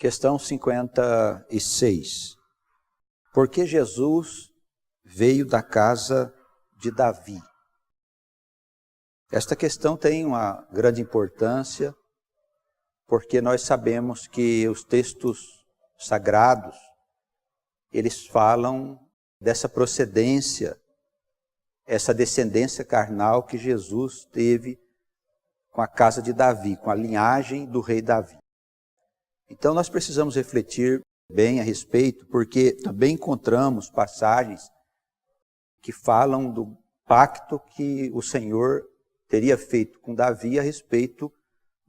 Questão 56. Por que Jesus veio da casa de Davi? Esta questão tem uma grande importância, porque nós sabemos que os textos sagrados, eles falam dessa procedência, essa descendência carnal que Jesus teve com a casa de Davi, com a linhagem do rei Davi. Então nós precisamos refletir bem a respeito, porque também encontramos passagens que falam do pacto que o Senhor teria feito com Davi a respeito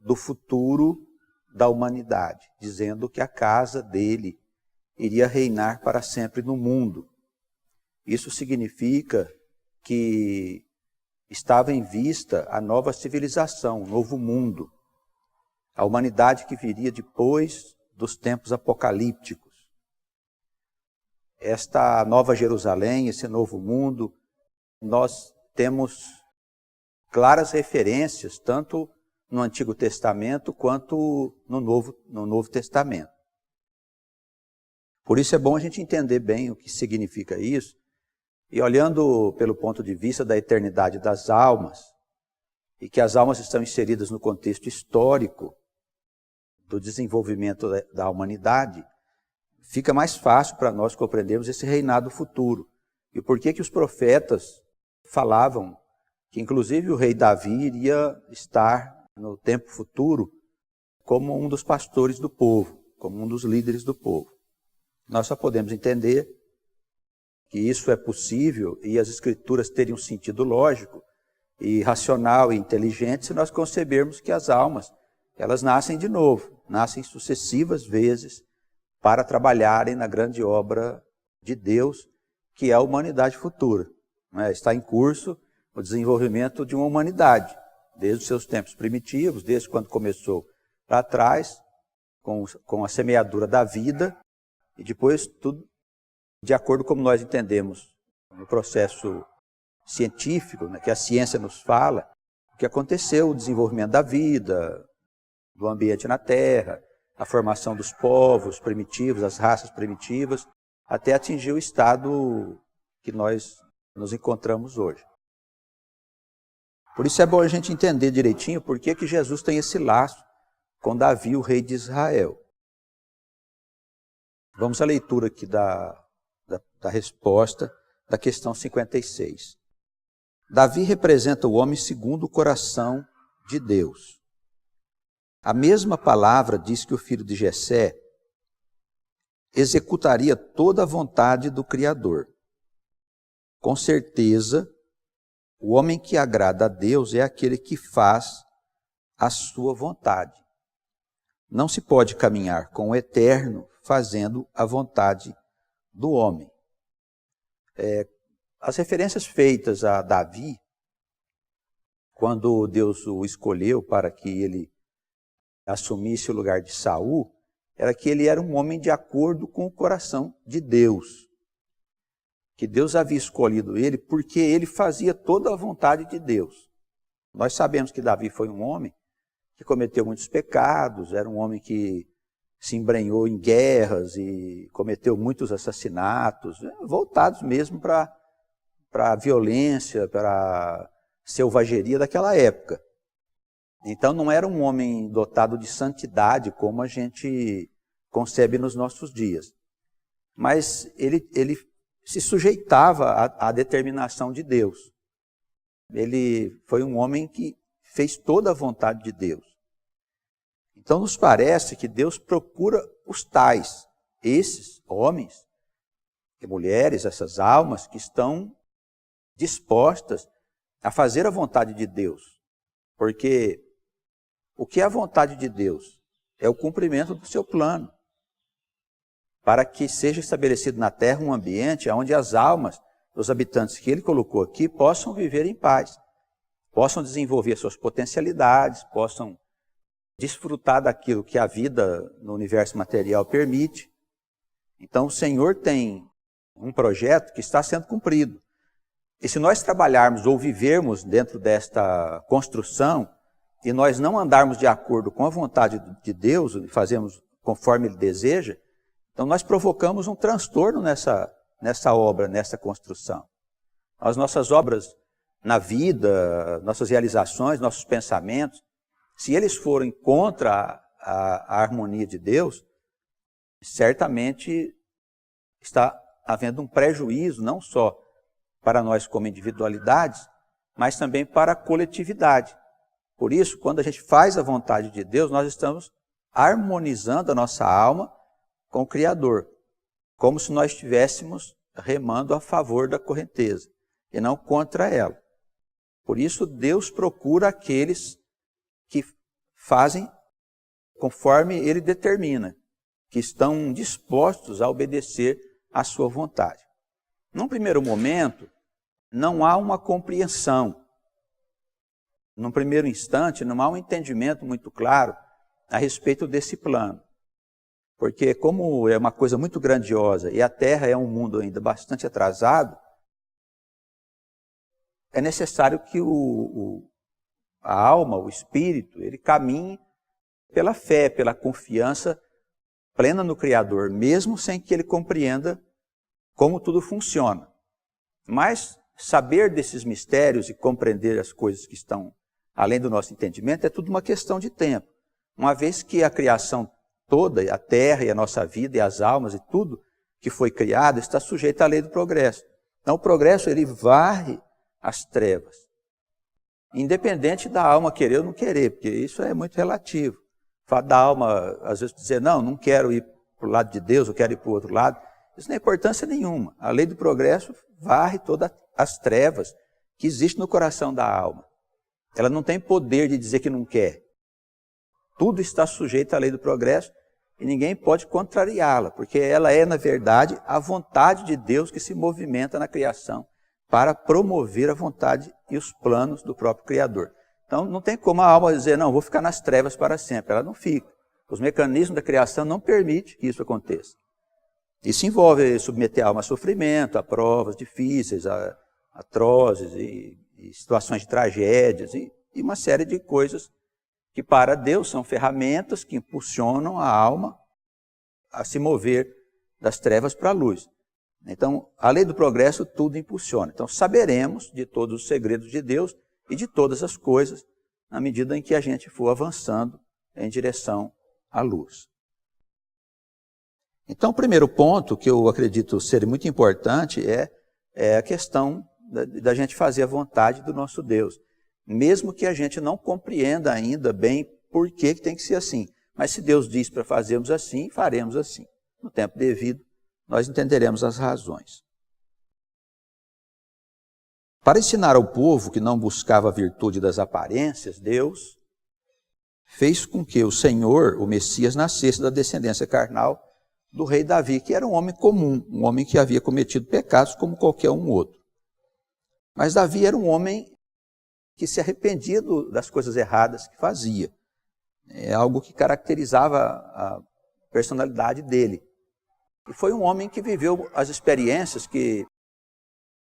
do futuro da humanidade, dizendo que a casa dele iria reinar para sempre no mundo. Isso significa que estava em vista a nova civilização, o novo mundo, a humanidade que viria depois dos tempos apocalípticos. Esta nova Jerusalém, esse novo mundo, nós temos claras referências, tanto no Antigo Testamento quanto no Novo Testamento. Por isso é bom a gente entender bem o que significa isso, e olhando pelo ponto de vista da eternidade das almas, e que as almas estão inseridas no contexto histórico do desenvolvimento da humanidade, fica mais fácil para nós compreendermos esse reinado futuro. E por que os profetas falavam que inclusive o rei Davi iria estar no tempo futuro como um dos pastores do povo, como um dos líderes do povo. Nós só podemos entender que isso é possível e as escrituras teriam sentido lógico e racional e inteligente se nós concebermos que as almas, elas nascem de novo, nascem sucessivas vezes para trabalharem na grande obra de Deus, que é a humanidade futura. Está em curso o desenvolvimento de uma humanidade, desde os seus tempos primitivos, desde quando começou lá atrás, com a semeadura da vida, e depois tudo de acordo com como nós entendemos no processo científico, que a ciência nos fala, o que aconteceu, o desenvolvimento da vida, do ambiente na Terra, a formação dos povos primitivos, as raças primitivas, até atingir o estado que nós nos encontramos hoje. Por isso é bom a gente entender direitinho por que Jesus tem esse laço com Davi, o rei de Israel. Vamos à leitura aqui da resposta da questão 56. Davi representa o homem segundo o coração de Deus. A mesma palavra diz que o filho de Jessé executaria toda a vontade do Criador. Com certeza, o homem que agrada a Deus é aquele que faz a sua vontade. Não se pode caminhar com o Eterno fazendo a vontade do homem. As referências feitas a Davi, quando Deus o escolheu para que ele assumisse o lugar de Saul, era que ele era um homem de acordo com o coração de Deus. Que Deus havia escolhido ele porque ele fazia toda a vontade de Deus. Nós sabemos que Davi foi um homem que cometeu muitos pecados, era um homem que se embrenhou em guerras e cometeu muitos assassinatos, voltados mesmo para a violência, para a selvageria daquela época. Então não era um homem dotado de santidade como a gente concebe nos nossos dias. Mas ele se sujeitava à determinação de Deus. Ele foi um homem que fez toda a vontade de Deus. Então nos parece que Deus procura os tais, esses homens e mulheres, essas almas que estão dispostas a fazer a vontade de Deus. Porque o que é a vontade de Deus? É o cumprimento do seu plano, para que seja estabelecido na terra um ambiente onde as almas dos habitantes que ele colocou aqui possam viver em paz, possam desenvolver suas potencialidades, possam desfrutar daquilo que a vida no universo material permite. Então o Senhor tem um projeto que está sendo cumprido. E se nós trabalharmos ou vivermos dentro desta construção, e nós não andarmos de acordo com a vontade de Deus, fazemos conforme Ele deseja, então nós provocamos um transtorno nessa obra, nessa construção. As nossas obras na vida, nossas realizações, nossos pensamentos, se eles forem contra a harmonia de Deus, certamente está havendo um prejuízo, não só para nós como individualidades, mas também para a coletividade. Por isso, quando a gente faz a vontade de Deus, nós estamos harmonizando a nossa alma com o Criador, como se nós estivéssemos remando a favor da correnteza e não contra ela. Por isso, Deus procura aqueles que fazem conforme Ele determina, que estão dispostos a obedecer à sua vontade. Num primeiro momento, não há uma compreensão. Num primeiro instante, não há um entendimento muito claro a respeito desse plano. Porque como é uma coisa muito grandiosa e a Terra é um mundo ainda bastante atrasado, é necessário que a alma, o espírito, ele caminhe pela fé, pela confiança plena no Criador, mesmo sem que ele compreenda como tudo funciona. Mas saber desses mistérios e compreender as coisas que estão além do nosso entendimento é tudo uma questão de tempo. Uma vez que a criação toda, a terra e a nossa vida e as almas e tudo que foi criado está sujeito à lei do progresso. Então o progresso ele varre as trevas, independente da alma querer ou não querer, porque isso é muito relativo. O fato da alma, às vezes, dizer, não quero ir para o lado de Deus, eu quero ir para o outro lado, isso não é importância nenhuma. A lei do progresso varre todas as trevas que existem no coração da alma. Ela não tem poder de dizer que não quer. Tudo está sujeito à lei do progresso e ninguém pode contrariá-la, porque ela é, na verdade, a vontade de Deus que se movimenta na criação para promover a vontade e os planos do próprio Criador. Então, não tem como a alma dizer, não, vou ficar nas trevas para sempre. Ela não fica. Os mecanismos da criação não permitem que isso aconteça. Isso envolve submeter a alma a sofrimento, a provas difíceis, atrozes, e situações de tragédias, e uma série de coisas que para Deus são ferramentas que impulsionam a alma a se mover das trevas para a luz. Então, a lei do progresso tudo impulsiona. Então, saberemos de todos os segredos de Deus e de todas as coisas na medida em que a gente for avançando em direção à luz. Então, o primeiro ponto que eu acredito ser muito importante é a questão da gente fazer a vontade do nosso Deus. Mesmo que a gente não compreenda ainda bem por que tem que ser assim. Mas se Deus diz para fazermos assim, faremos assim. No tempo devido, nós entenderemos as razões. Para ensinar ao povo que não buscava a virtude das aparências, Deus fez com que o Senhor, o Messias, nascesse da descendência carnal do rei Davi, que era um homem comum, um homem que havia cometido pecados como qualquer um outro. Mas Davi era um homem que se arrependia das coisas erradas que fazia. É algo que caracterizava a personalidade dele. E foi um homem que viveu as experiências que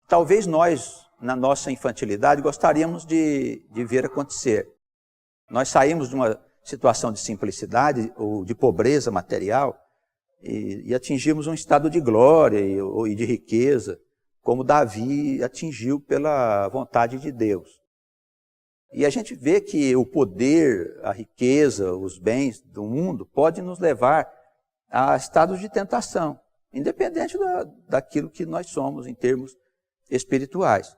talvez nós, na nossa infantilidade, gostaríamos de ver acontecer. Nós saímos de uma situação de simplicidade ou de pobreza material e atingimos um estado de glória e de riqueza, como Davi atingiu pela vontade de Deus. E a gente vê que o poder, a riqueza, os bens do mundo pode nos levar a estados de tentação, independente daquilo que nós somos em termos espirituais.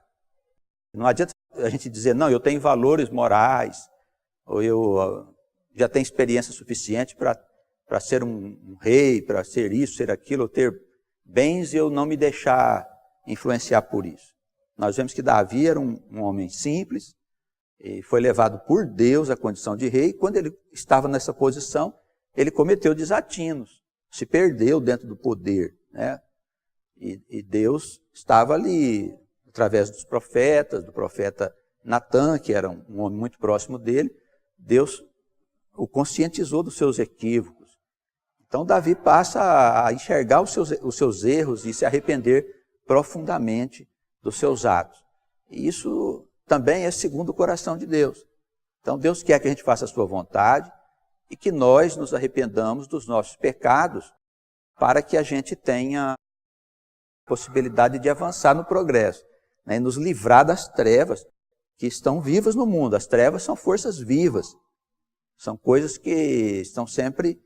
Não adianta a gente dizer, não, eu tenho valores morais, ou eu já tenho experiência suficiente para ser um rei, para ser isso, ser aquilo, ou ter bens e eu não me deixar influenciar por isso. Nós vemos que Davi era um homem simples, e foi levado por Deus à condição de rei, e quando ele estava nessa posição, ele cometeu desatinos, se perdeu dentro do poder, né? E Deus estava ali, através dos profetas, do profeta Natã, que era um homem muito próximo dele, Deus o conscientizou dos seus equívocos. Então Davi passa a enxergar os seus erros e se arrepender profundamente dos seus atos. E isso também é segundo o coração de Deus. Então Deus quer que a gente faça a sua vontade, e que nós nos arrependamos dos nossos pecados para que a gente tenha a possibilidade de avançar no progresso, né, e nos livrar das trevas que estão vivas no mundo. As trevas são forças vivas, são coisas que estão sempre,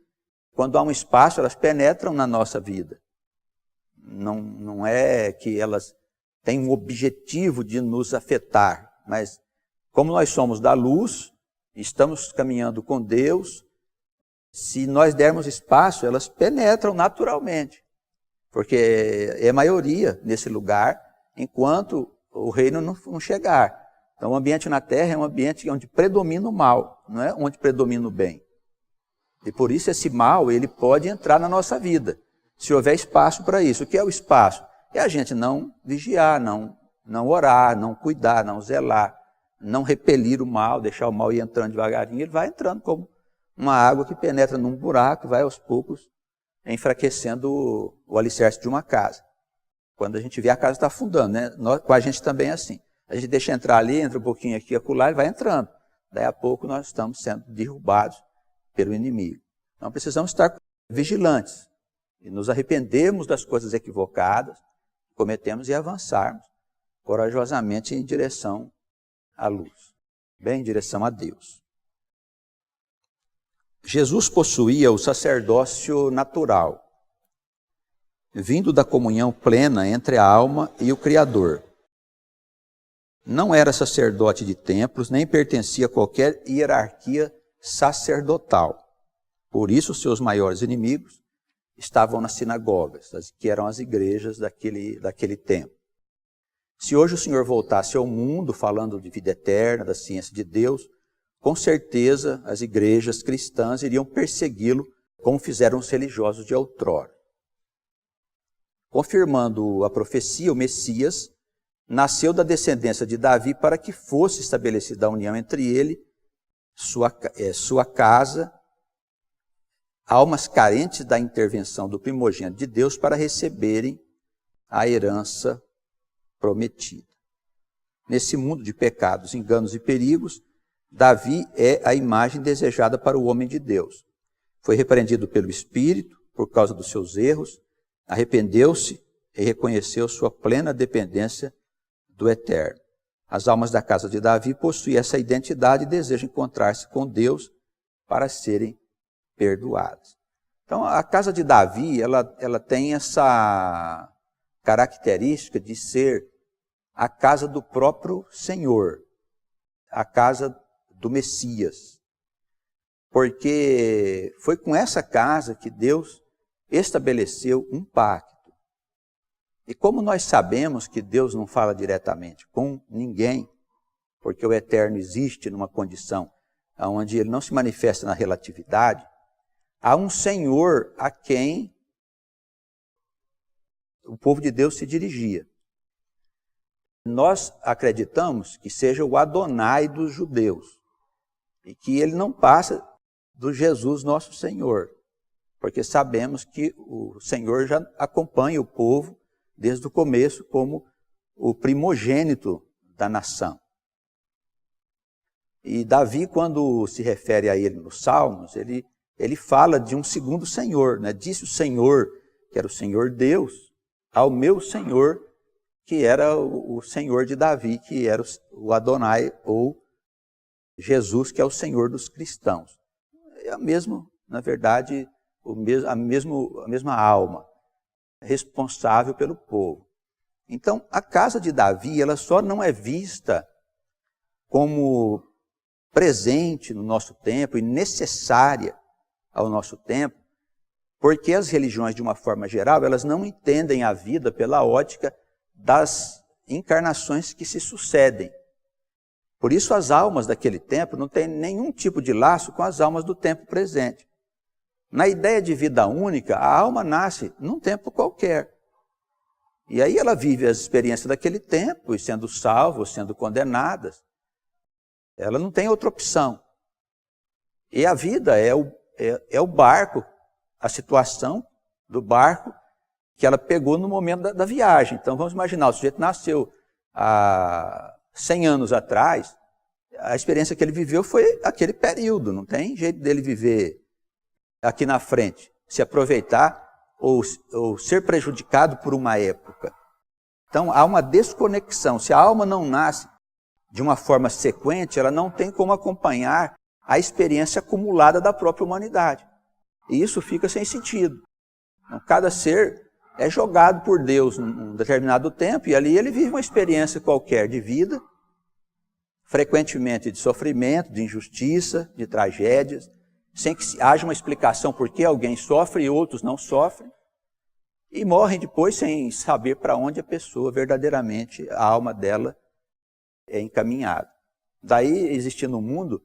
quando há um espaço, elas penetram na nossa vida. Não é que elas têm um objetivo de nos afetar, mas como nós somos da luz, estamos caminhando com Deus, se nós dermos espaço, elas penetram naturalmente, porque é maioria nesse lugar, enquanto o reino não chegar. Então o ambiente na terra é um ambiente onde predomina o mal, não é onde predomina o bem. E por isso esse mal, ele pode entrar na nossa vida, se houver espaço para isso. O que é o espaço? É a gente não vigiar, não orar, não cuidar, não zelar, não repelir o mal, deixar o mal ir entrando devagarinho. Ele vai entrando como uma água que penetra num buraco e vai aos poucos enfraquecendo o alicerce de uma casa. Quando a gente vê a casa está afundando, né? Com a gente também é assim. A gente deixa entrar ali, entra um pouquinho aqui e acolá e vai entrando. Daí a pouco nós estamos sendo derrubados pelo inimigo. Então precisamos estar vigilantes e nos arrependermos das coisas equivocadas que cometemos e avançarmos corajosamente em direção à luz, bem em direção a Deus. Jesus possuía o sacerdócio natural, vindo da comunhão plena entre a alma e o Criador. Não era sacerdote de templos, nem pertencia a qualquer hierarquia sacerdotal. Por isso, seus maiores inimigos estavam nas sinagogas, que eram as igrejas daquele tempo. Se hoje o Senhor voltasse ao mundo falando de vida eterna, da ciência de Deus, com certeza as igrejas cristãs iriam persegui-lo, como fizeram os religiosos de outrora. Confirmando a profecia, o Messias nasceu da descendência de Davi para que fosse estabelecida a união entre ele, sua casa, almas carentes da intervenção do primogênito de Deus para receberem a herança prometida. Nesse mundo de pecados, enganos e perigos, Davi é a imagem desejada para o homem de Deus. Foi repreendido pelo Espírito por causa dos seus erros, arrependeu-se e reconheceu sua plena dependência do Eterno. As almas da casa de Davi possuem essa identidade e desejam encontrar-se com Deus para serem perdoadas. Então, a casa de Davi, ela tem essa característica de ser a casa do próprio Senhor, a casa do Messias. Porque foi com essa casa que Deus estabeleceu um pacto. E como nós sabemos que Deus não fala diretamente com ninguém, porque o Eterno existe numa condição onde ele não se manifesta na relatividade, há um Senhor a quem o povo de Deus se dirigia. Nós acreditamos que seja o Adonai dos judeus e que ele não passa do Jesus nosso Senhor, porque sabemos que o Senhor já acompanha o povo desde o começo como o primogênito da nação. E Davi, quando se refere a ele nos Salmos, ele fala de um segundo Senhor, né? Disse o Senhor, que era o Senhor Deus, ao meu Senhor, que era o Senhor de Davi, que era o Adonai, ou Jesus, que é o Senhor dos cristãos. É a mesma, na verdade, a mesma alma responsável pelo povo. Então, a casa de Davi, ela só não é vista como presente no nosso tempo e necessária ao nosso tempo, porque as religiões, de uma forma geral, elas não entendem a vida pela ótica das encarnações que se sucedem. Por isso, as almas daquele tempo não têm nenhum tipo de laço com as almas do tempo presente. Na ideia de vida única, a alma nasce num tempo qualquer. E aí ela vive as experiências daquele tempo, e sendo salva, sendo condenadas. Ela não tem outra opção. E a vida é o barco, a situação do barco que ela pegou no momento da viagem. Então vamos imaginar, o sujeito nasceu há 100 anos atrás, a experiência que ele viveu foi aquele período, não tem jeito dele viver aqui na frente, se aproveitar ou ser prejudicado por uma época. Então há uma desconexão. Se a alma não nasce de uma forma sequente, ela não tem como acompanhar a experiência acumulada da própria humanidade. E isso fica sem sentido. Então, cada ser é jogado por Deus num determinado tempo, e ali ele vive uma experiência qualquer de vida, frequentemente de sofrimento, de injustiça, de tragédias, sem que haja uma explicação por que alguém sofre e outros não sofrem, e morrem depois sem saber para onde a pessoa, verdadeiramente, a alma dela é encaminhada. Daí existe no mundo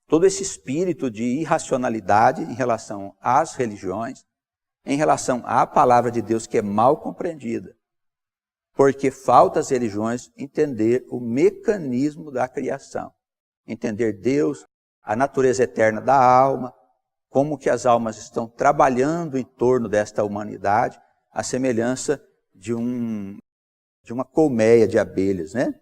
todo esse espírito de irracionalidade em relação às religiões, em relação à palavra de Deus que é mal compreendida, porque falta às religiões entender o mecanismo da criação, entender Deus, a natureza eterna da alma, como que as almas estão trabalhando em torno desta humanidade, a semelhança de uma colmeia de abelhas, né?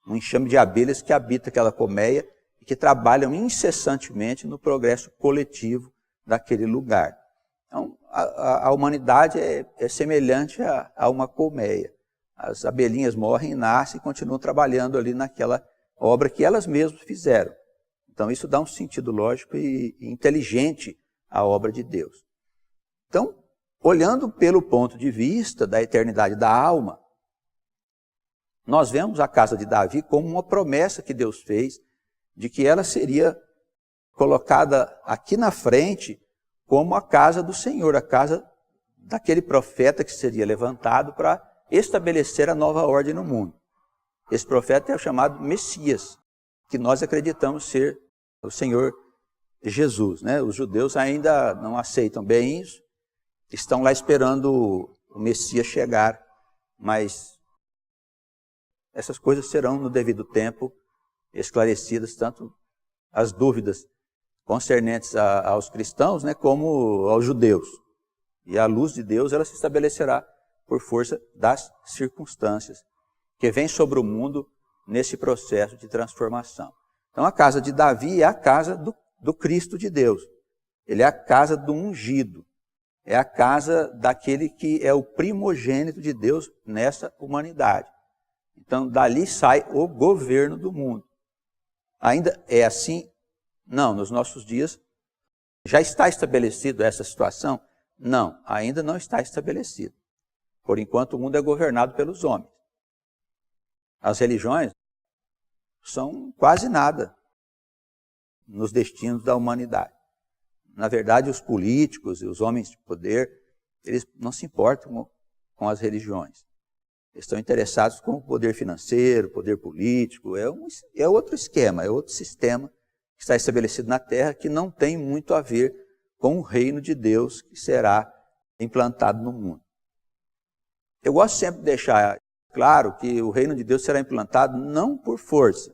Um enxame de abelhas que habita aquela colmeia e que trabalham incessantemente no progresso coletivo daquele lugar. Então, a humanidade é semelhante a uma colmeia. As abelhinhas morrem, nascem e continuam trabalhando ali naquela obra que elas mesmas fizeram. Então isso dá um sentido lógico e inteligente à obra de Deus. Então, olhando pelo ponto de vista da eternidade da alma, nós vemos a casa de Davi como uma promessa que Deus fez de que ela seria colocada aqui na frente como a casa do Senhor, a casa daquele profeta que seria levantado para estabelecer a nova ordem no mundo. Esse profeta é o chamado Messias, que nós acreditamos ser o Senhor Jesus, né? Os judeus ainda não aceitam bem isso, estão lá esperando o Messias chegar, mas essas coisas serão no devido tempo esclarecidas, tanto as dúvidas concernentes aos cristãos, né, como aos judeus. E a luz de Deus ela se estabelecerá por força das circunstâncias que vem sobre o mundo nesse processo de transformação. Então a casa de Davi é a casa do Cristo de Deus. Ele é a casa do ungido. É a casa daquele que é o primogênito de Deus nessa humanidade. Então dali sai o governo do mundo. Ainda é assim? Não, nos nossos dias já está estabelecido essa situação? Não, ainda não está estabelecido. Por enquanto o mundo é governado pelos homens. As religiões são quase nada nos destinos da humanidade. Na verdade, os políticos e os homens de poder, eles não se importam com as religiões. Eles estão interessados com o poder financeiro, o poder político. É outro esquema, é outro sistema que está estabelecido na Terra que não tem muito a ver com o reino de Deus que será implantado no mundo. Eu gosto sempre de deixar claro que o reino de Deus será implantado não por força,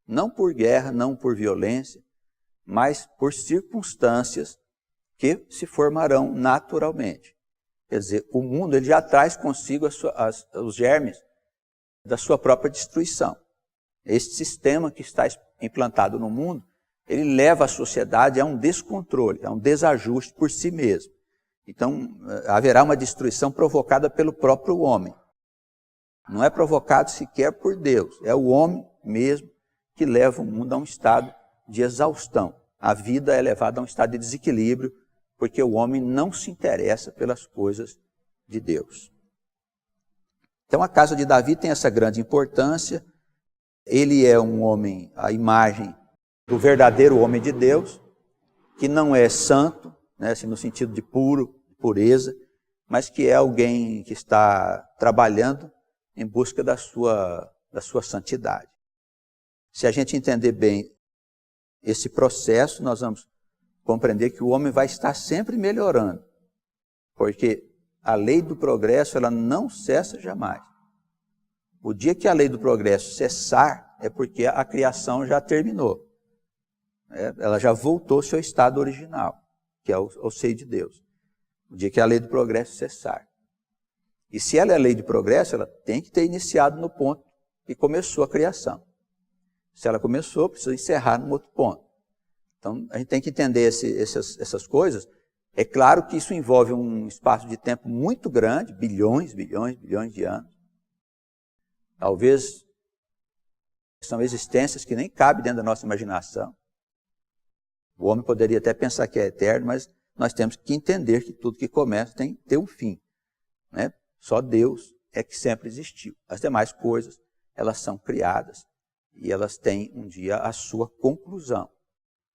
não por guerra, não por violência, mas por circunstâncias que se formarão naturalmente. Quer dizer, o mundo ele já traz consigo os germes da sua própria destruição. Este sistema que está implantado no mundo, ele leva a sociedade a um descontrole, a um desajuste por si mesmo. Então, haverá uma destruição provocada pelo próprio homem. Não é provocado sequer por Deus, é o homem mesmo que leva o mundo a um estado de exaustão. A vida é levada a um estado de desequilíbrio, porque o homem não se interessa pelas coisas de Deus. Então a casa de Davi tem essa grande importância. Ele é um homem, a imagem do verdadeiro homem de Deus, que não é santo, né, assim, no sentido de pureza, mas que é alguém que está trabalhando em busca da sua santidade. Se a gente entender bem esse processo, nós vamos compreender que o homem vai estar sempre melhorando, porque a lei do progresso ela não cessa jamais. O dia que a lei do progresso cessar é porque a criação já terminou. Ela já voltou ao seu estado original, que é o seio de Deus. O dia que a lei do progresso cessar. E se ela é a lei de progresso, ela tem que ter iniciado no ponto que começou a criação. Se ela começou, precisa encerrar num outro ponto. Então, a gente tem que entender essas coisas. É claro que isso envolve um espaço de tempo muito grande, bilhões de anos. Talvez são existências que nem cabem dentro da nossa imaginação. O homem poderia até pensar que é eterno, mas nós temos que entender que tudo que começa tem que ter um fim, né? Só Deus é que sempre existiu. As demais coisas, elas são criadas e elas têm um dia a sua conclusão.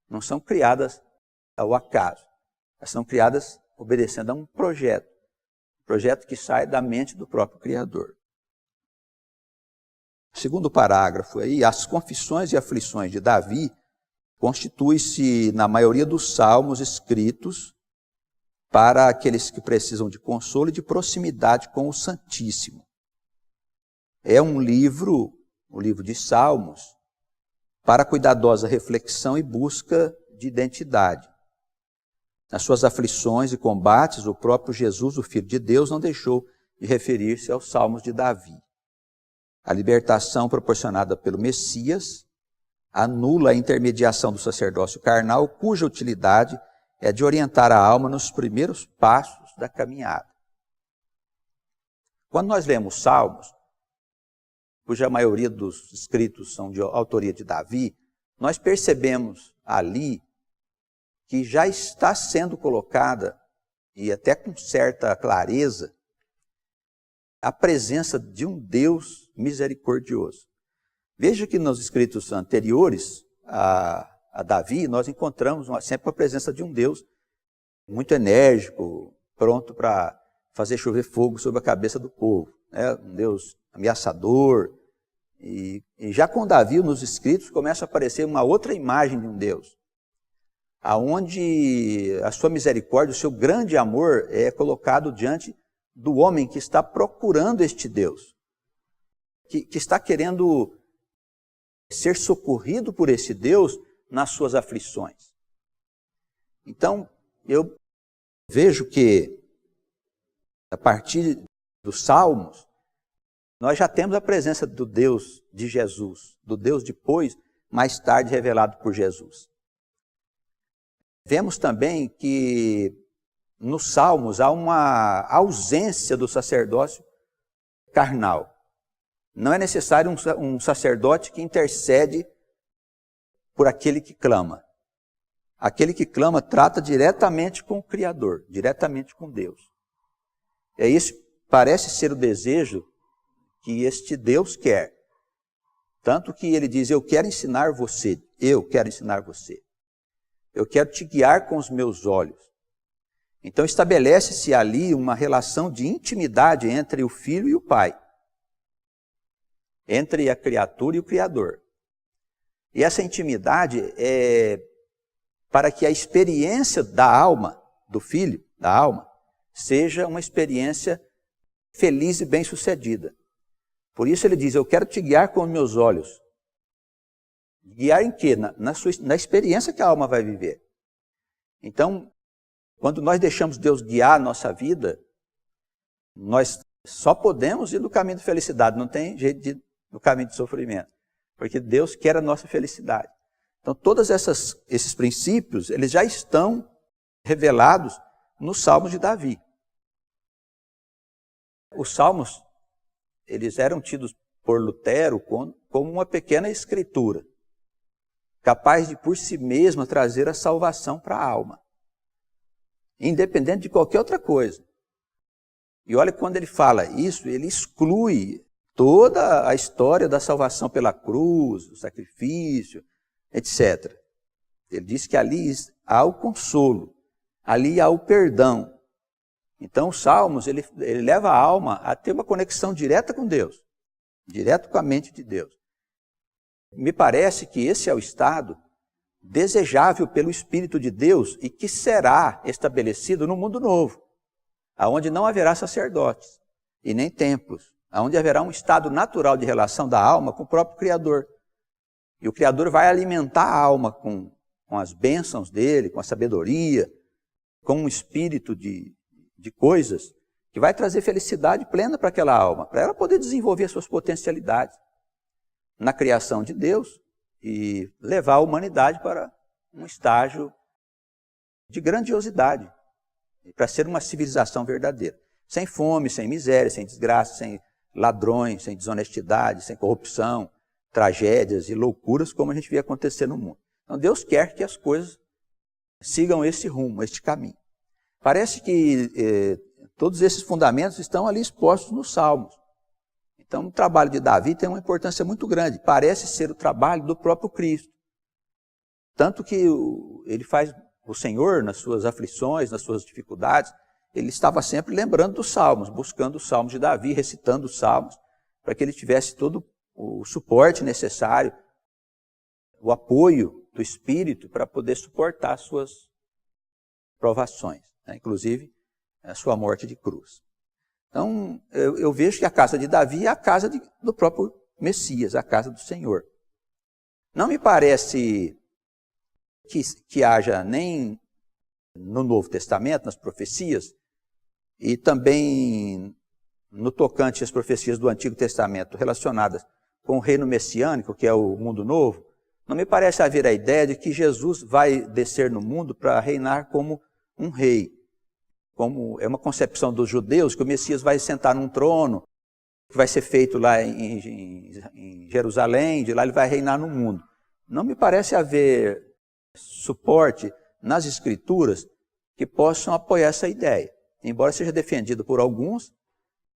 Não são criadas ao acaso. Elas são criadas obedecendo a um projeto que sai da mente do próprio Criador. Segundo parágrafo aí, as confissões e aflições de Davi constituem-se, na maioria dos salmos escritos, para aqueles que precisam de consolo e de proximidade com o Santíssimo. É um livro, o livro de Salmos, para cuidadosa reflexão e busca de identidade. Nas suas aflições e combates, o próprio Jesus, o Filho de Deus, não deixou de referir-se aos salmos de Davi. A libertação proporcionada pelo Messias anula a intermediação do sacerdócio carnal, cuja utilidade é de orientar a alma nos primeiros passos da caminhada. Quando nós lemos salmos, cuja maioria dos escritos são de autoria de Davi, nós percebemos ali que já está sendo colocada, e até com certa clareza, a presença de um Deus misericordioso. Veja que nos escritos anteriores a Davi, nós encontramos sempre a presença de um Deus muito enérgico, pronto para fazer chover fogo sobre a cabeça do povo, né? Um Deus ameaçador. E já com Davi, nos escritos, começa a aparecer uma outra imagem de um Deus, aonde a sua misericórdia, o seu grande amor é colocado diante do homem que está procurando este Deus, que está querendo ser socorrido por esse Deus nas suas aflições. Então, eu vejo que, a partir dos Salmos, nós já temos a presença do Deus de Jesus, do Deus depois, mais tarde revelado por Jesus. Vemos também que nos Salmos há uma ausência do sacerdócio carnal. Não é necessário um sacerdote que intercede por aquele que clama. Aquele que clama trata diretamente com o Criador, diretamente com Deus. É isso, parece ser o desejo que este Deus quer. Tanto que ele diz, eu quero ensinar você. Eu quero te guiar com os meus olhos. Então estabelece-se ali uma relação de intimidade entre o Filho e o Pai. Entre a criatura e o Criador. E essa intimidade é para que a experiência da alma, do Filho, da alma, seja uma experiência feliz e bem-sucedida. Por isso ele diz, eu quero te guiar com os meus olhos. Guiar em quê? Na experiência que a alma vai viver. Então, quando nós deixamos Deus guiar a nossa vida, nós só podemos ir no caminho de felicidade, não tem jeito de ir no caminho de sofrimento, porque Deus quer a nossa felicidade. Então, todos esses princípios, eles já estão revelados nos Salmos de Davi. Os Salmos, eles eram tidos por Lutero como uma pequena escritura, capaz de por si mesma trazer a salvação para a alma, independente de qualquer outra coisa. E olha, quando ele fala isso, ele exclui toda a história da salvação pela cruz, o sacrifício, etc. Ele diz que ali há o consolo, ali há o perdão. Então, os Salmos, ele leva a alma a ter uma conexão direta com Deus, direto com a mente de Deus. Me parece que esse é o estado desejável pelo Espírito de Deus e que será estabelecido no mundo novo, aonde não haverá sacerdotes e nem templos, aonde haverá um estado natural de relação da alma com o próprio Criador. E o Criador vai alimentar a alma com as bênçãos dele, com a sabedoria, com um espírito de coisas que vai trazer felicidade plena para aquela alma, para ela poder desenvolver suas potencialidades na criação de Deus e levar a humanidade para um estágio de grandiosidade, para ser uma civilização verdadeira. Sem fome, sem miséria, sem desgraça, sem ladrões, sem desonestidade, sem corrupção, tragédias e loucuras como a gente vê acontecer no mundo. Então Deus quer que as coisas sigam esse rumo, este caminho. Parece que todos esses fundamentos estão ali expostos nos Salmos. Então o trabalho de Davi tem uma importância muito grande. Parece ser o trabalho do próprio Cristo. Tanto que ele faz o Senhor nas suas aflições, nas suas dificuldades, ele estava sempre lembrando dos Salmos, buscando os Salmos de Davi, recitando os Salmos, para que ele tivesse todo o suporte necessário, o apoio do Espírito para poder suportar as suas provações, né? Inclusive a sua morte de cruz. Então, eu vejo que a casa de Davi é a casa do próprio Messias, a casa do Senhor. Não me parece que haja nem no Novo Testamento, nas profecias, e também no tocante às profecias do Antigo Testamento relacionadas com o reino messiânico, que é o mundo novo, não me parece haver a ideia de que Jesus vai descer no mundo para reinar como um rei. Como é uma concepção dos judeus, que o Messias vai sentar num trono, que vai ser feito lá em Jerusalém, de lá ele vai reinar no mundo. Não me parece haver suporte nas Escrituras que possam apoiar essa ideia, embora seja defendido por alguns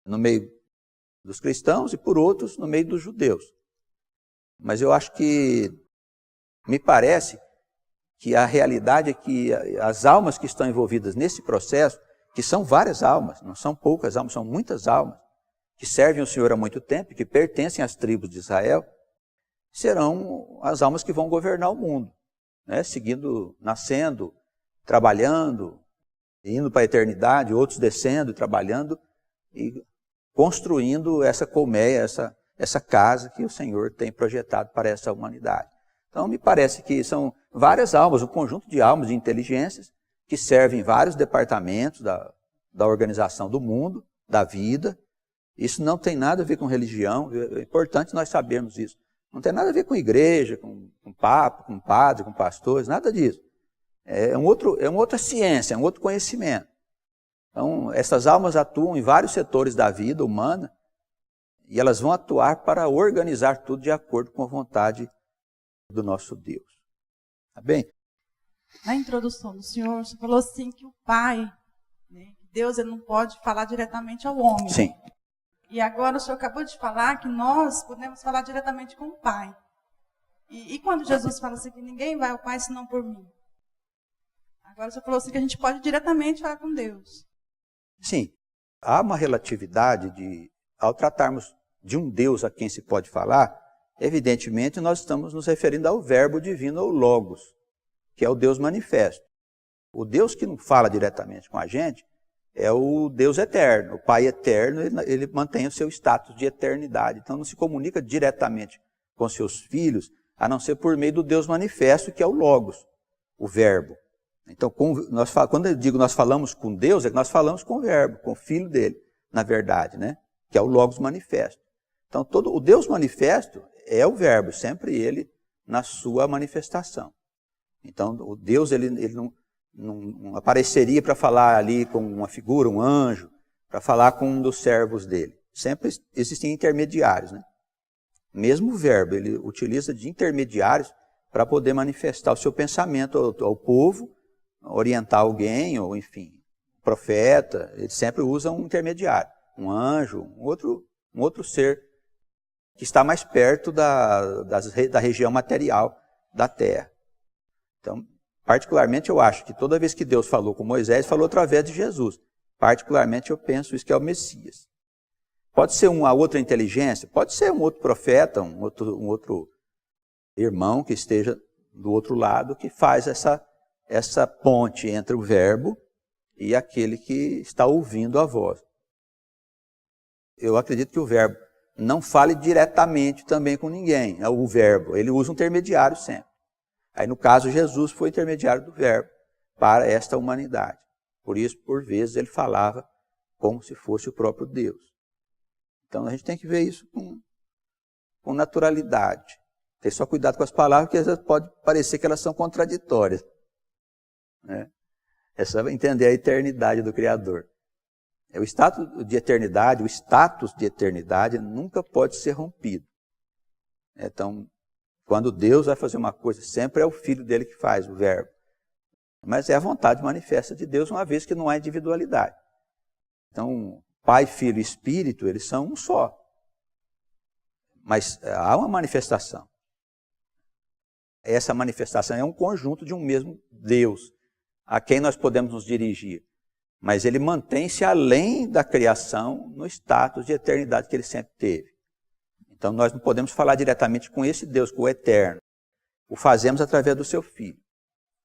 no meio dos cristãos e por outros no meio dos judeus. Mas eu acho que, me parece que a realidade é que as almas que estão envolvidas nesse processo, que são várias almas, não são poucas almas, são muitas almas, que servem o Senhor há muito tempo, que pertencem às tribos de Israel, serão as almas que vão governar o mundo, né? Seguindo, nascendo, trabalhando, indo para a eternidade, outros descendo e trabalhando e construindo essa colmeia, essa casa que o Senhor tem projetado para essa humanidade. Então me parece que são várias almas, um conjunto de almas, de inteligências, que servem vários departamentos da organização do mundo, da vida. Isso não tem nada a ver com religião, é importante nós sabermos isso. Não tem nada a ver com igreja, com papa, com padre, com pastores, nada disso. É uma outra ciência, é um outro conhecimento. Então, essas almas atuam em vários setores da vida humana e elas vão atuar para organizar tudo de acordo com a vontade do nosso Deus. Tá bem? Na introdução do senhor, você falou assim que o Pai, né, Deus, ele não pode falar diretamente ao homem. Sim. E agora o senhor acabou de falar que nós podemos falar diretamente com o Pai. E quando Jesus fala assim que ninguém vai ao Pai senão por mim? Agora o senhor falou assim que a gente pode diretamente falar com Deus. Sim. Há uma relatividade ao tratarmos de um Deus a quem se pode falar, evidentemente nós estamos nos referindo ao verbo divino, ou Logos, que é o Deus manifesto. O Deus que não fala diretamente com a gente é o Deus eterno. O Pai eterno, ele mantém o seu status de eternidade. Então não se comunica diretamente com seus filhos, a não ser por meio do Deus manifesto, que é o Logos, o verbo. Então, quando eu digo nós falamos com Deus, é que nós falamos com o verbo, com o filho dele, na verdade, né? Que é o Logos manifesto. Então, o Deus manifesto é o verbo, sempre ele na sua manifestação. Então, o Deus ele não apareceria para falar ali com uma figura, um anjo, para falar com um dos servos dele. Sempre existem intermediários, né? Mesmo o verbo, ele utiliza de intermediários para poder manifestar o seu pensamento ao povo, orientar alguém, ou enfim, profeta. Ele sempre usa um intermediário, um anjo, um outro ser que está mais perto da região material da terra. Então, particularmente eu acho que toda vez que Deus falou com Moisés, falou através de Jesus. Particularmente eu penso isso que é o Messias. Pode ser uma outra inteligência, pode ser um outro profeta, um outro irmão que esteja do outro lado, que faz essa ponte entre o verbo e aquele que está ouvindo a voz. Eu acredito que o verbo não fale diretamente também com ninguém. O verbo, ele usa um intermediário sempre. Aí, no caso, Jesus foi intermediário do verbo para esta humanidade. Por isso, por vezes, ele falava como se fosse o próprio Deus. Então, a gente tem que ver isso com naturalidade. Tem só cuidado com as palavras, porque às vezes pode parecer que elas são contraditórias. Né? É só entender a eternidade do Criador. O status de eternidade nunca pode ser rompido. Então, quando Deus vai fazer uma coisa, sempre é o Filho dele que faz, o Verbo. Mas é a vontade manifesta de Deus, uma vez que não há individualidade. Então, Pai, Filho e Espírito, eles são um só. Mas há uma manifestação. Essa manifestação é um conjunto de um mesmo Deus, a quem nós podemos nos dirigir. Mas ele mantém-se além da criação no status de eternidade que ele sempre teve. Então nós não podemos falar diretamente com esse Deus, com o Eterno. O fazemos através do seu Filho.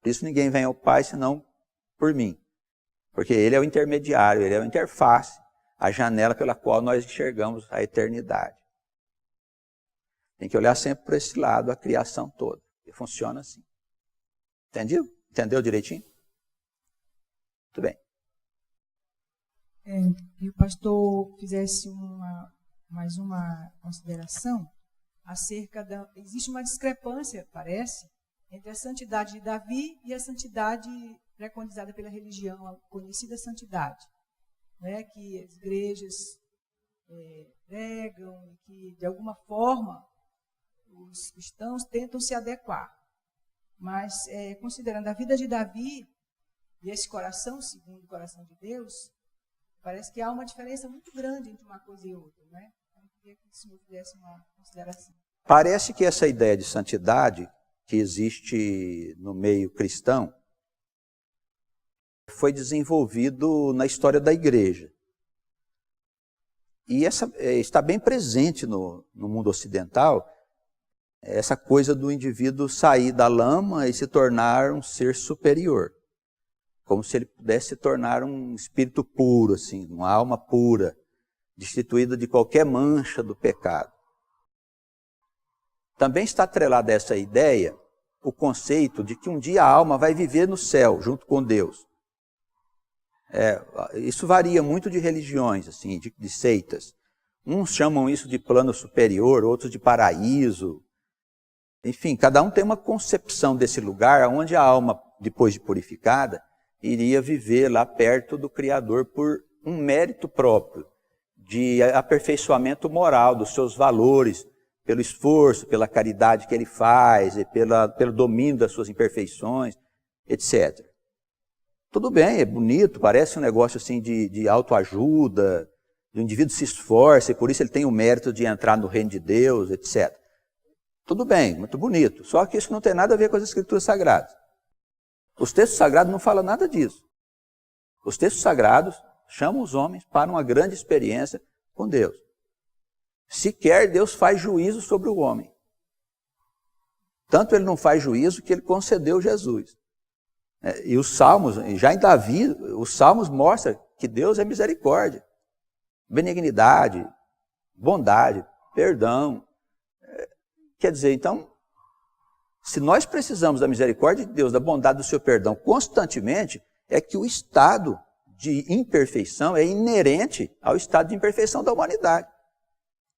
Por isso ninguém vem ao Pai senão por mim. Porque ele é o intermediário, ele é a interface, a janela pela qual nós enxergamos a eternidade. Tem que olhar sempre por esse lado, a criação toda. E funciona assim. Entendido? Entendeu direitinho? Muito bem. Que o pastor fizesse mais uma consideração acerca da... Existe uma discrepância, parece, entre a santidade de Davi e a santidade preconizada pela religião, a conhecida santidade. Né? Que as igrejas pregam e que, de alguma forma, os cristãos tentam se adequar. Mas, considerando a vida de Davi e esse coração, segundo o coração de Deus, parece que há uma diferença muito grande entre uma coisa e outra, né? Eu queria que o senhor fizesse uma consideração. Parece que essa ideia de santidade que existe no meio cristão foi desenvolvido na história da igreja. E está bem presente no mundo ocidental, essa coisa do indivíduo sair da lama e se tornar um ser superior. Como se ele pudesse se tornar um espírito puro, assim, uma alma pura, destituída de qualquer mancha do pecado. Também está atrelada a essa ideia o conceito de que um dia a alma vai viver no céu, junto com Deus. Isso varia muito de religiões, assim, de seitas. Uns chamam isso de plano superior, outros de paraíso. Enfim, cada um tem uma concepção desse lugar onde a alma, depois de purificada, iria viver lá perto do Criador por um mérito próprio, de aperfeiçoamento moral dos seus valores, pelo esforço, pela caridade que ele faz, e pelo domínio das suas imperfeições, etc. Tudo bem, é bonito, parece um negócio assim de autoajuda, o indivíduo se esforça e por isso ele tem o mérito de entrar no reino de Deus, etc. Tudo bem, muito bonito, só que isso não tem nada a ver com as Escrituras Sagradas. Os textos sagrados não falam nada disso. Os textos sagrados chamam os homens para uma grande experiência com Deus. Sequer Deus faz juízo sobre o homem. Tanto ele não faz juízo que ele concedeu Jesus. E os salmos, já em Davi, os salmos mostram que Deus é misericórdia, benignidade, bondade, perdão. Quer dizer, então, se nós precisamos da misericórdia de Deus, da bondade do seu perdão constantemente, é que o estado de imperfeição é inerente ao estado de imperfeição da humanidade.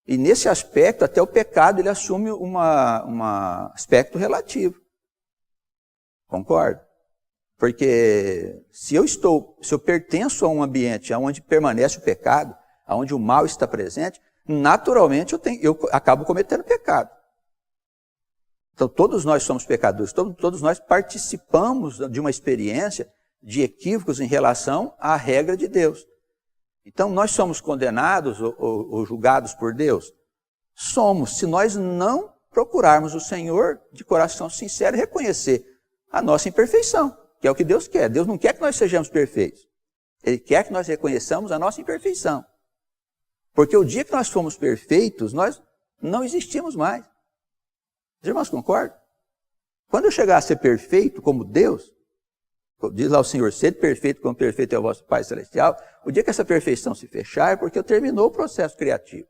E nesse aspecto, até o pecado ele assume um aspecto relativo. Concordo? Porque se eu pertenço a um ambiente onde permanece o pecado, onde o mal está presente, naturalmente eu acabo cometendo pecado. Então todos nós somos pecadores, todos nós participamos de uma experiência de equívocos em relação à regra de Deus. Então nós somos condenados ou julgados por Deus? Somos, se nós não procurarmos o Senhor de coração sincero e reconhecer a nossa imperfeição, que é o que Deus quer. Deus não quer que nós sejamos perfeitos. Ele quer que nós reconheçamos a nossa imperfeição. Porque o dia que nós fomos perfeitos, nós não existimos mais. Os irmãos concordam? Quando eu chegar a ser perfeito como Deus, diz lá o Senhor, sede perfeito como perfeito é o vosso Pai Celestial, o dia que essa perfeição se fechar é porque terminou o processo criativo.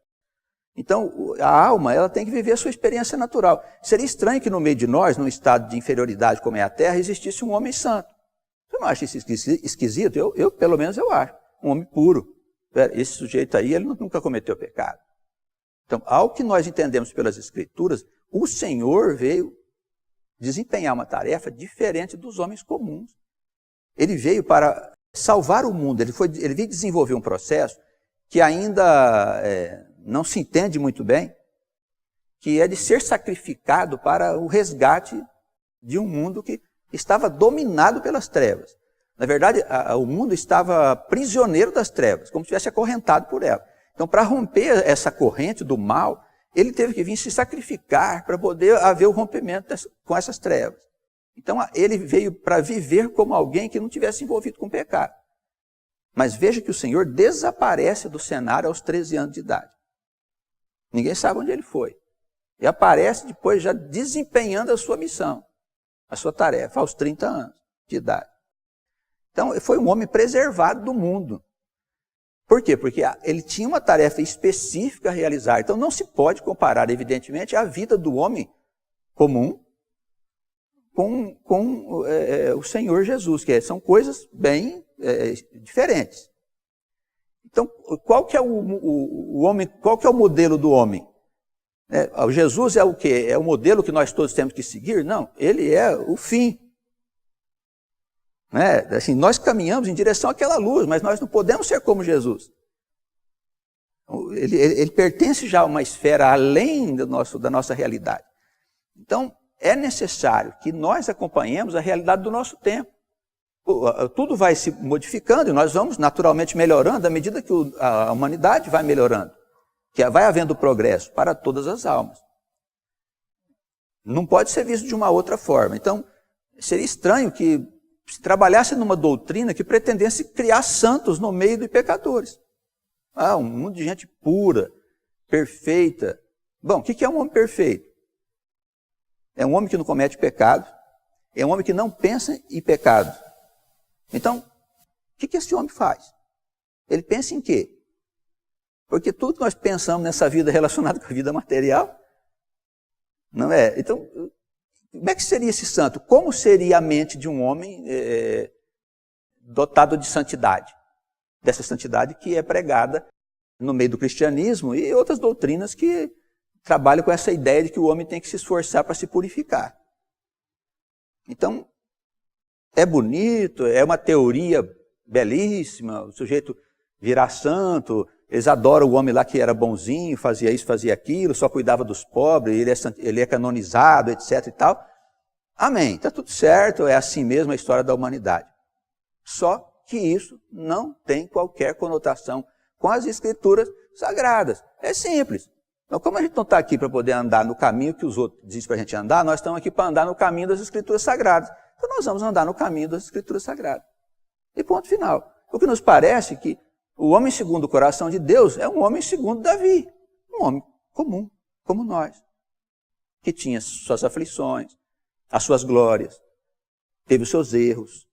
Então, a alma, ela tem que viver a sua experiência natural. Seria estranho que no meio de nós, num estado de inferioridade como é a Terra, existisse um homem santo. Você não acha isso esquisito? Eu pelo menos, eu acho. Um homem puro. Esse sujeito aí, ele nunca cometeu pecado. Então, ao que nós entendemos pelas Escrituras, o Senhor veio desempenhar uma tarefa diferente dos homens comuns. Ele veio para salvar o mundo, ele veio desenvolver um processo que ainda não se entende muito bem, que é de ser sacrificado para o resgate de um mundo que estava dominado pelas trevas. Na verdade, o mundo estava prisioneiro das trevas, como se estivesse acorrentado por ela. Então, para romper essa corrente do mal, ele teve que vir se sacrificar para poder haver o rompimento com essas trevas. Então, ele veio para viver como alguém que não tivesse envolvido com o pecado. Mas veja que o Senhor desaparece do cenário aos 13 anos de idade. Ninguém sabe onde ele foi. E aparece depois já desempenhando a sua missão, a sua tarefa, aos 30 anos de idade. Então, foi um homem preservado do mundo. Por quê? Porque ele tinha uma tarefa específica a realizar. Então, não se pode comparar, evidentemente, a vida do homem comum com o Senhor Jesus, que são coisas bem diferentes. Então, qual que é o homem? Qual que é o modelo do homem? Jesus é o quê? É o modelo que nós todos temos que seguir? Não, ele é o fim. Assim, nós caminhamos em direção àquela luz, mas nós não podemos ser como Jesus. Ele pertence já a uma esfera além da nossa realidade. Então, é necessário que nós acompanhemos a realidade do nosso tempo. Tudo vai se modificando e nós vamos naturalmente melhorando à medida que a humanidade vai melhorando. Que vai havendo progresso para todas as almas. Não pode ser visto de uma outra forma. Então, seria estranho que se trabalhasse numa doutrina que pretendesse criar santos no meio de pecadores. Um mundo de gente pura, perfeita. Bom, o que é um homem perfeito? É um homem que não comete pecado, é um homem que não pensa em pecado. Então, o que esse homem faz? Ele pensa em quê? Porque tudo que nós pensamos nessa vida relacionado com a vida material, não é? Então, como é que seria esse santo? Como seria a mente de um homem dotado de santidade? Dessa santidade que é pregada no meio do cristianismo e outras doutrinas que trabalham com essa ideia de que o homem tem que se esforçar para se purificar. Então, é bonito, é uma teoria belíssima, o sujeito virar santo, eles adoram o homem lá que era bonzinho, fazia isso, fazia aquilo, só cuidava dos pobres, ele é canonizado, etc. e tal. Amém, está tudo certo, é assim mesmo a história da humanidade. Só que isso não tem qualquer conotação com as escrituras sagradas. É simples. Então, como a gente não está aqui para poder andar no caminho que os outros dizem para a gente andar, nós estamos aqui para andar no caminho das escrituras sagradas. Então, nós vamos andar no caminho das escrituras sagradas. E ponto final. O que nos parece é que o homem segundo o coração de Deus é um homem segundo Davi. Um homem comum, como nós. Que tinha suas aflições, as suas glórias, teve os seus erros,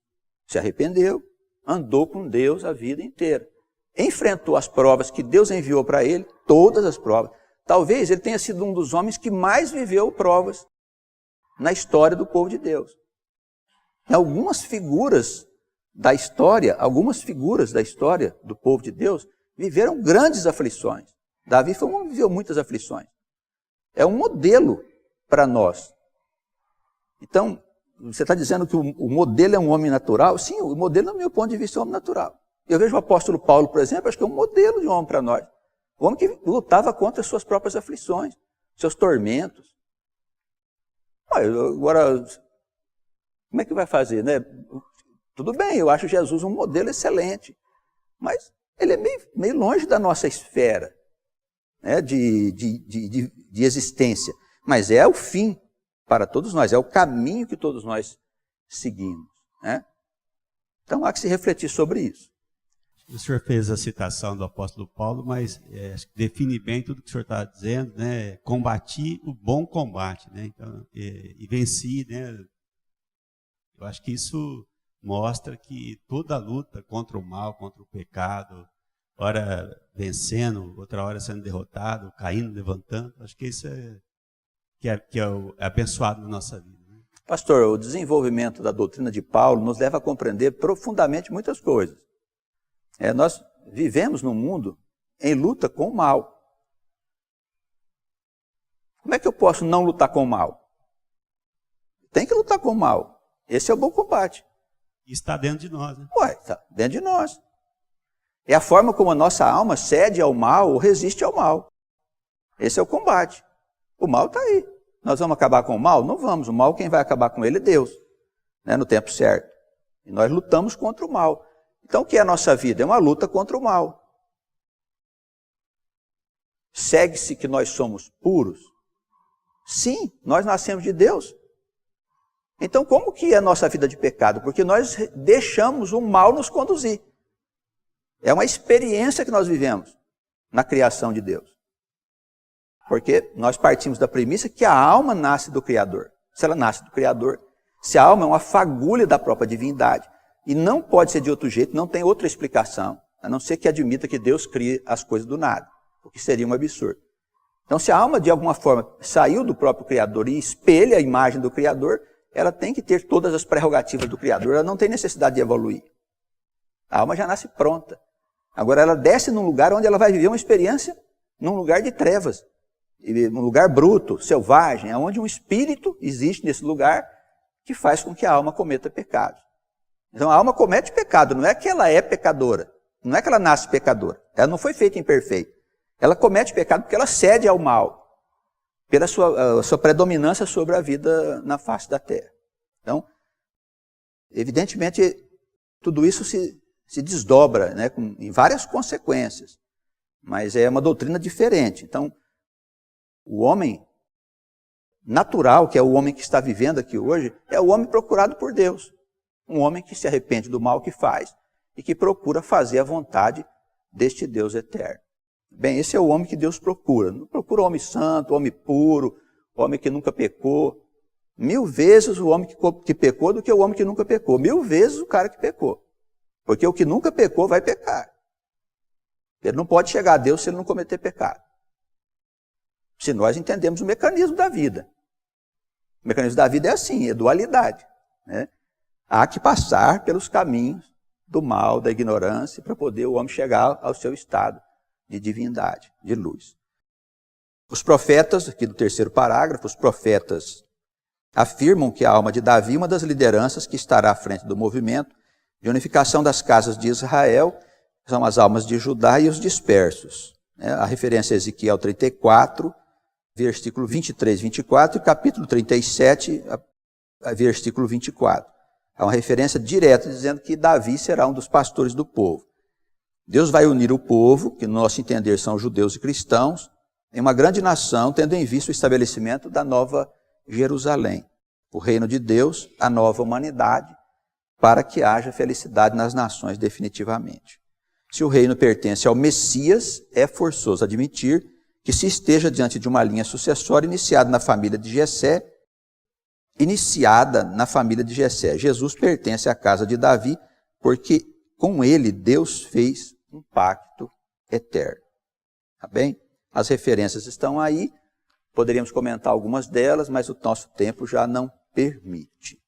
se arrependeu, andou com Deus a vida inteira. Enfrentou as provas que Deus enviou para ele, todas as provas. Talvez ele tenha sido um dos homens que mais viveu provas na história do povo de Deus. Algumas figuras da história do povo de Deus viveram grandes aflições. Davi foi um homem que viveu muitas aflições. É um modelo para nós. Então, você está dizendo que o modelo é um homem natural? Sim, o modelo, no meu ponto de vista, é um homem natural. Eu vejo o apóstolo Paulo, por exemplo, acho que é um modelo de homem para nós. Um homem que lutava contra as suas próprias aflições, seus tormentos. Agora, como é que vai fazer, né? Tudo bem, eu acho Jesus um modelo excelente, mas ele é meio longe da nossa esfera, né, de existência. Mas é o fim para todos nós, é o caminho que todos nós seguimos. Né? Então há que se refletir sobre isso. O senhor fez a citação do apóstolo Paulo, mas define bem tudo que o senhor está dizendo, né? Combati o bom combate, né? Então, e venci, né? Eu acho que isso mostra que toda a luta contra o mal, contra o pecado, ora vencendo, outra hora sendo derrotado, caindo, levantando, acho que isso é abençoado na nossa vida. Né? Pastor, o desenvolvimento da doutrina de Paulo nos leva a compreender profundamente muitas coisas. Nós vivemos num mundo em luta com o mal. Como é que eu posso não lutar com o mal? Tem que lutar com o mal. Esse é o bom combate. Está dentro de nós, né? Ué, está dentro de nós. É a forma como a nossa alma cede ao mal ou resiste ao mal. Esse é o combate. O mal está aí. Nós vamos acabar com o mal? Não vamos. O mal, quem vai acabar com ele é Deus, né, no tempo certo. E nós lutamos contra o mal. Então, o que é a nossa vida? É uma luta contra o mal. Segue-se que nós somos puros? Sim, nós nascemos de Deus. Então, como que é a nossa vida de pecado? Porque nós deixamos o mal nos conduzir. É uma experiência que nós vivemos na criação de Deus. Porque nós partimos da premissa que a alma nasce do Criador. Se ela nasce do Criador, se a alma é uma fagulha da própria divindade, e não pode ser de outro jeito, não tem outra explicação, a não ser que admita que Deus crie as coisas do nada, o que seria um absurdo. Então, se a alma, de alguma forma, saiu do próprio Criador e espelha a imagem do Criador, ela tem que ter todas as prerrogativas do Criador, ela não tem necessidade de evoluir. A alma já nasce pronta. Agora, ela desce num lugar onde ela vai viver uma experiência, num lugar de trevas, num lugar bruto, selvagem, onde um espírito existe nesse lugar que faz com que a alma cometa pecado. Então, a alma comete pecado, não é que ela é pecadora, não é que ela nasce pecadora, ela não foi feita imperfeita. Ela comete pecado porque ela cede ao mal, pela sua predominância sobre a vida na face da terra. Então, evidentemente, tudo isso se desdobra, né, em várias consequências, mas é uma doutrina diferente. Então, o homem natural, que é o homem que está vivendo aqui hoje, é o homem procurado por Deus. Um homem que se arrepende do mal que faz e que procura fazer a vontade deste Deus eterno. Bem, esse é o homem que Deus procura. Não procura o homem santo, o homem puro, o homem que nunca pecou. 1000 vezes o homem que pecou do que o homem que nunca pecou. 1000 vezes o cara que pecou. Porque o que nunca pecou vai pecar. Ele não pode chegar a Deus se ele não cometer pecado. Se nós entendemos o mecanismo da vida. O mecanismo da vida é assim, é dualidade, né? Há que passar pelos caminhos do mal, da ignorância, para poder o homem chegar ao seu estado de divindade, de luz. Os profetas, aqui do terceiro parágrafo, os profetas afirmam que a alma de Davi é uma das lideranças que estará à frente do movimento de unificação das casas de Israel, são as almas de Judá e os dispersos. A referência é Ezequiel 34, versículo 23, 24, e capítulo 37, versículo 24. Há uma referência direta dizendo que Davi será um dos pastores do povo. Deus vai unir o povo, que no nosso entender são judeus e cristãos, em uma grande nação, tendo em vista o estabelecimento da nova Jerusalém, o reino de Deus, a nova humanidade, para que haja felicidade nas nações definitivamente. Se o reino pertence ao Messias, é forçoso admitir que se esteja diante de uma linha sucessória iniciada na família de Jessé. Jesus pertence à casa de Davi, porque com ele Deus fez um pacto eterno. Tá bem? As referências estão aí, poderíamos comentar algumas delas, mas o nosso tempo já não permite.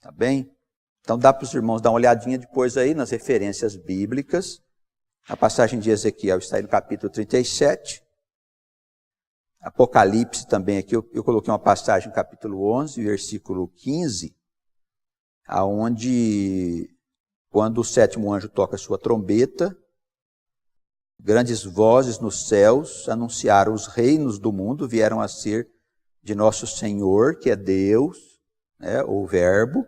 Tá bem? Então dá para os irmãos dar uma olhadinha depois aí nas referências bíblicas. A passagem de Ezequiel está aí no capítulo 37. Apocalipse também aqui, eu coloquei uma passagem no capítulo 11, versículo 15, aonde, quando o sétimo anjo toca sua trombeta, grandes vozes nos céus anunciaram os reinos do mundo, vieram a ser de nosso Senhor, que é Deus, né, o Verbo,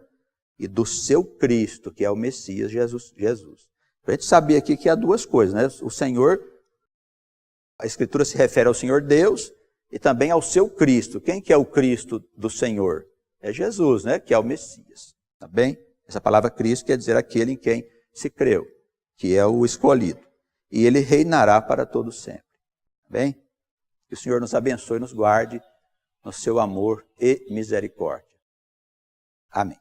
e do seu Cristo, que é o Messias, Jesus. Para a gente saber aqui que há duas coisas, né? O Senhor, a Escritura se refere ao Senhor Deus, e também ao seu Cristo. Quem que é o Cristo do Senhor? É Jesus, né? Que é o Messias. Tá bem? Essa palavra Cristo quer dizer aquele em quem se creu, que é o escolhido. E ele reinará para todo sempre. Tá bem? Que o Senhor nos abençoe e nos guarde no seu amor e misericórdia. Amém.